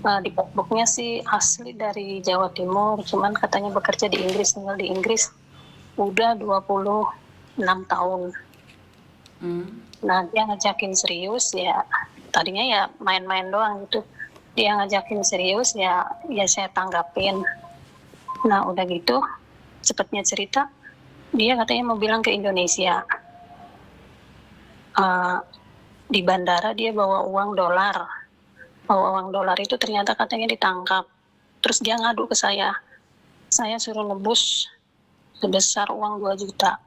Di Facebooknya sih asli dari Jawa Timur, cuman katanya bekerja di Inggris, tinggal di Inggris udah 26 tahun. Nah, dia ngajakin serius ya, tadinya ya main-main doang gitu. Dia ngajakin serius ya saya tanggapin. Nah, udah gitu, cepetnya cerita, dia katanya mau bilang ke Indonesia. Di bandara dia bawa uang dolar. Bawa uang dolar itu ternyata katanya ditangkap. Terus dia ngadu ke saya. Saya suruh nebus sebesar uang 2 juta.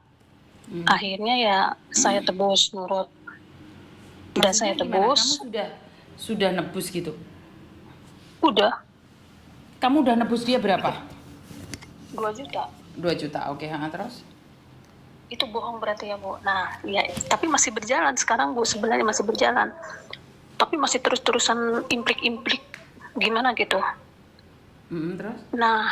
Akhirnya ya saya tebus nurut. Udah saya Maksudnya gimana? Kamu tebus, sudah nebus gitu? udah Kamu udah nebus dia berapa? 2 juta. 2 juta, oke. Terus? Itu bohong berarti ya, Bu. Nah, ya, tapi masih berjalan sekarang, Bu, sebenarnya masih berjalan. Tapi masih terus-terusan implik-implik gimana gitu. Terus? Nah,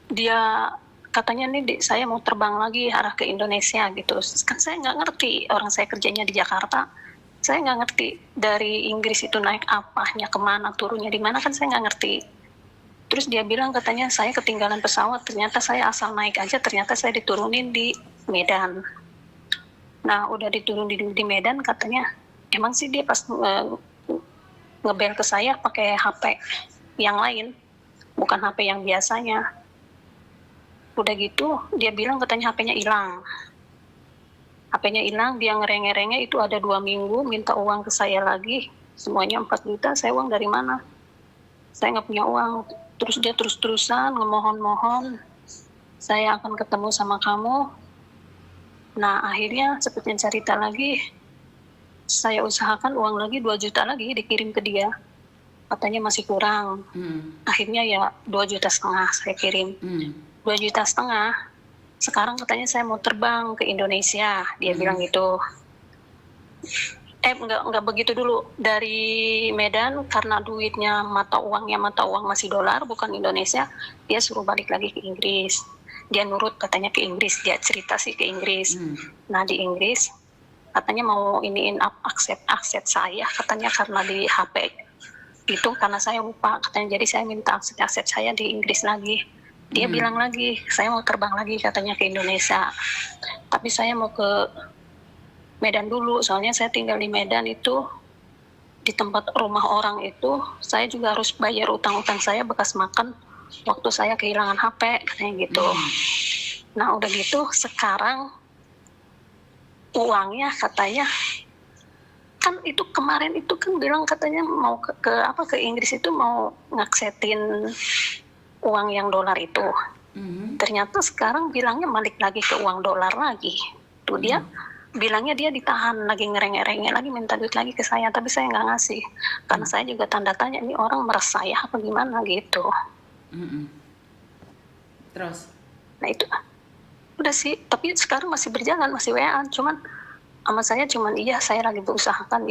dia katanya nih saya mau terbang lagi arah ke Indonesia gitu. Kan saya nggak ngerti, orang saya kerjanya di Jakarta. Saya nggak ngerti dari Inggris itu naik apanya, kemana, turunnya di mana, kan saya nggak ngerti. Terus dia bilang katanya saya ketinggalan pesawat, ternyata saya asal naik aja, ternyata saya diturunin di Medan. Nah, udah diturunin di Medan katanya, emang sih dia pas ngebel ke saya pakai HP yang lain, bukan HP yang biasanya. Udah gitu, dia bilang katanya HP-nya hilang. HP-nya hilang, dia ngerenge-renge itu ada 2 minggu, minta uang ke saya lagi, semuanya 4 juta, saya uang dari mana? Saya nggak punya uang. Terus dia terus-terusan ngemohon-mohon, saya akan ketemu sama kamu. Nah, akhirnya seperti cerita lagi, saya usahakan uang lagi 2 juta lagi dikirim ke dia. Katanya masih kurang. Akhirnya ya 2,5 juta saya kirim. 2,5 juta. Sekarang katanya saya mau terbang ke Indonesia. Dia bilang gitu. Enggak begitu dulu. Dari Medan, karena duitnya mata uang masih dolar, bukan Indonesia, dia suruh balik lagi ke Inggris. Dia nurut katanya ke Inggris, dia cerita sih ke Inggris. Nah, di Inggris katanya mau iniin akses saya, katanya karena di HP itu karena saya lupa, katanya jadi saya minta akses saya di Inggris lagi. Dia bilang lagi, saya mau terbang lagi katanya ke Indonesia. Tapi saya mau ke Medan dulu, soalnya saya tinggal di Medan itu, di tempat rumah orang itu, saya juga harus bayar utang-utang saya bekas makan waktu saya kehilangan HP, katanya gitu. Nah, udah gitu sekarang uangnya katanya, kan itu kemarin itu kan bilang katanya mau ke Inggris itu mau ngaksetin uang yang dolar itu. Ternyata sekarang bilangnya balik lagi ke uang dolar lagi. Tuh dia bilangnya dia ditahan lagi, ngerenge-renge lagi, minta duit lagi ke saya, tapi saya nggak ngasih karena saya juga tanda tanya, ini orang meres saya apa gimana gitu. Terus? Nah itu udah sih, tapi sekarang masih berjalan, masih WA-an, cuman sama saya cuman iya saya lagi berusahakan,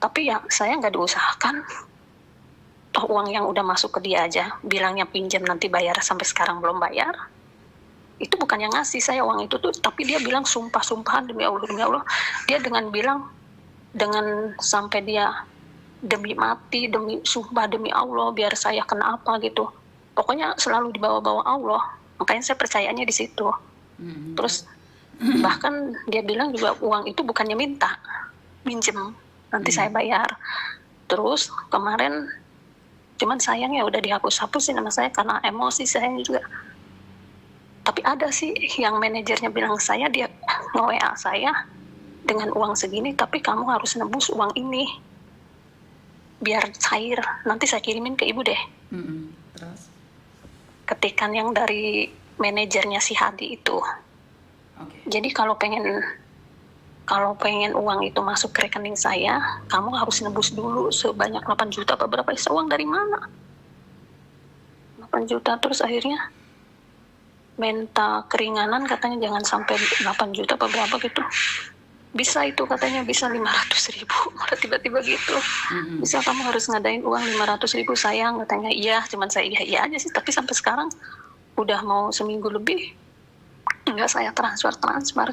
tapi ya saya nggak diusahakan. Toh uang yang udah masuk ke dia aja bilangnya pinjam nanti bayar, sampai sekarang belum bayar. Itu bukan yang ngasih saya uang itu tuh, tapi dia bilang sumpah-sumpahan demi Allah, dia dengan bilang, dengan sampai dia demi mati, demi sumpah demi Allah biar saya kena apa gitu, pokoknya selalu dibawa-bawa Allah, makanya saya percayanya di situ. Terus bahkan dia bilang juga uang itu bukannya minta, minjem, nanti saya bayar. Terus kemarin cuman sayangnya udah dihapus-hapusin sama saya karena emosi saya juga. Tapi ada sih yang manajernya bilang saya, dia nge-WA saya dengan uang segini, tapi kamu harus nebus uang ini biar cair, nanti saya kirimin ke ibu deh. Terus? Ketikan yang dari manajernya si Hadi itu. Jadi kalau pengen uang itu masuk ke rekening saya, kamu harus nebus dulu sebanyak 8 juta apa berapa, uang dari mana? 8 juta, terus akhirnya minta keringanan, katanya jangan sampai 8 juta apa berapa gitu. Bisa itu katanya, bisa 500.000. Malah tiba-tiba gitu. Bisa kamu harus ngadain uang 500.000 sayang, katanya. Iya, cuman saya iya aja sih, tapi sampai sekarang udah mau seminggu lebih enggak saya transfer,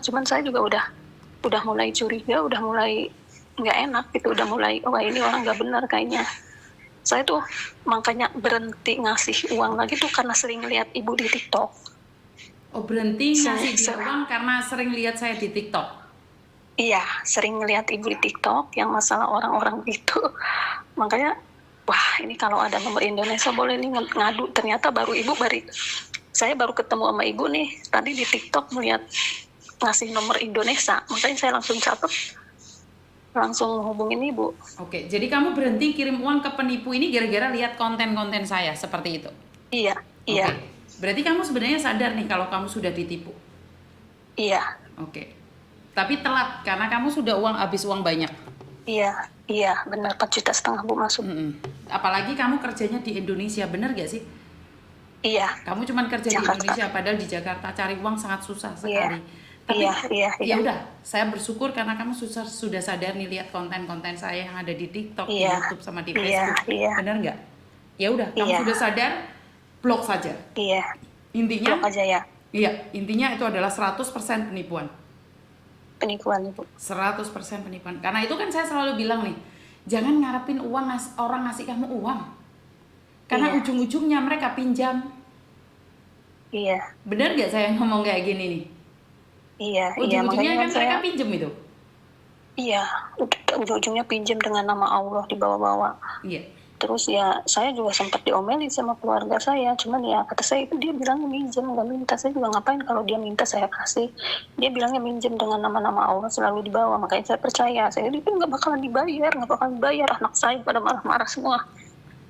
cuman saya juga udah mulai curiga, udah mulai nggak enak gitu, udah mulai, oh ini orang nggak benar kayaknya. Saya tuh makanya berhenti ngasih uang lagi tuh karena sering lihat ibu di TikTok. Oh, berhenti ngasih dia Se- uang karena sering lihat saya di TikTok. Iya, sering lihat ibu di TikTok yang masalah orang-orang itu. Makanya, wah ini kalau ada nomor Indonesia boleh nih ngadu. Ternyata saya baru ketemu sama ibu nih tadi di TikTok melihat ngasih nomor Indonesia. Makanya saya langsung catat, langsung hubungin ibu. Oke, jadi kamu berhenti kirim uang ke penipu ini gara-gara lihat konten-konten saya seperti itu. Iya, iya, Oke. Berarti kamu sebenarnya sadar nih kalau kamu sudah ditipu. iya, Oke. Tapi telat karena kamu sudah habis uang banyak. iya, iya, benar 4,5 juta Bu masuk. Apalagi kamu kerjanya di Indonesia, bener gak sih? Iya, Kamu cuma kerja di Jakarta. Indonesia, padahal di Jakarta cari uang sangat susah Iya, sekali. Tapi iya. ya udah, saya bersyukur karena kamu sudah sadar nih lihat konten-konten saya yang ada di TikTok, di Iya, YouTube sama di iya, Facebook. iya. Bener nggak? Ya udah, kamu Iya. sudah sadar, blok saja. Iya, Intinya, blok aja ya, iya, intinya itu adalah 100% penipuan. penipuan Ibu. 100% penipuan. Karena itu kan saya selalu bilang nih, jangan ngarepin orang ngasih kamu uang. Karena Iya. ujung-ujungnya mereka pinjam. Iya, Bener nggak saya ngomong kayak gini nih? iya, Ujung-ujungnya makanya kan saya, mereka pinjem itu. iya, ujung-ujungnya pinjam dengan nama Allah dibawa-bawa. Iya. Terus ya saya juga sempat diomelin sama keluarga saya, cuman ya kata saya itu dia bilangnya minjem nggak minta, saya juga ngapain kalau dia minta saya kasih. Dia bilangnya minjem dengan nama-nama Allah selalu dibawa, makanya saya percaya. Saya itu nggak bakalan dibayar, anak saya pada marah-marah semua.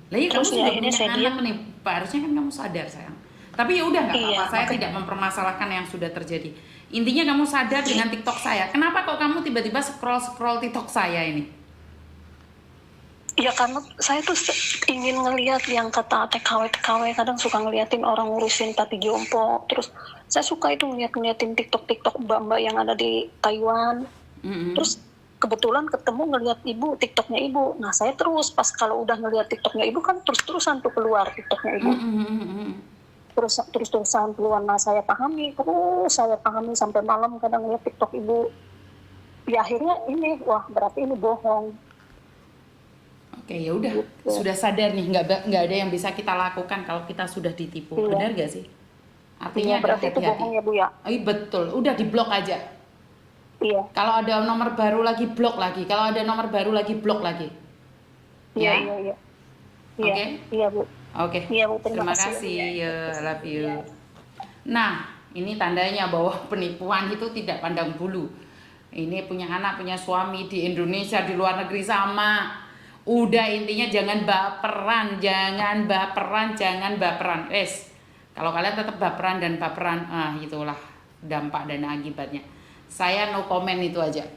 Lah iya, kamu Terus ya sudah akhirnya punya saya anak diam. nih, Pak, harusnya kan kamu sadar sayang. Tapi ya udah nggak Iya, apa-apa, saya makanya- tidak mempermasalahkan yang sudah terjadi. Intinya kamu sadar dengan TikTok saya. Kenapa kok kamu tiba-tiba scroll TikTok saya ini? Ya karena saya tuh ingin ngelihat yang kata TKW kadang suka ngeliatin orang ngurusin tati jompo. Terus saya suka itu ngeliatin TikTok mbak-mbak yang ada di Taiwan. Terus kebetulan ketemu ngeliat ibu TikToknya ibu. Nah saya terus pas kalau udah ngeliat TikToknya ibu kan terus-terusan tuh keluar TikToknya ibu. Terus-terusan keluar. Nah saya pahami sampai malam kadang ngeliat TikTok ibu. Ya akhirnya ini wah berarti ini bohong. Oke, ya udah, sudah sadar nih, nggak ada yang bisa kita lakukan kalau kita sudah ditipu. Iya. Benar gak sih? Artinya Iya, adalah berarti itu hati-hati. bohong ya Bu ya. Betul, udah diblok aja. Iya. Kalau ada nomor baru lagi blok lagi. Kalau ada nomor baru lagi blok lagi. Iya, Ya? iya. Oke? Iya, Bu. Oke. Iya, Bu, Terima kasih. Ya, love you. Nah, ini tandanya bahwa penipuan itu tidak pandang bulu. Ini punya anak, punya suami di Indonesia, di luar negeri sama. Udah intinya jangan baperan. Kalau kalian tetap baperan, itulah dampak dan akibatnya. Saya no comment itu aja.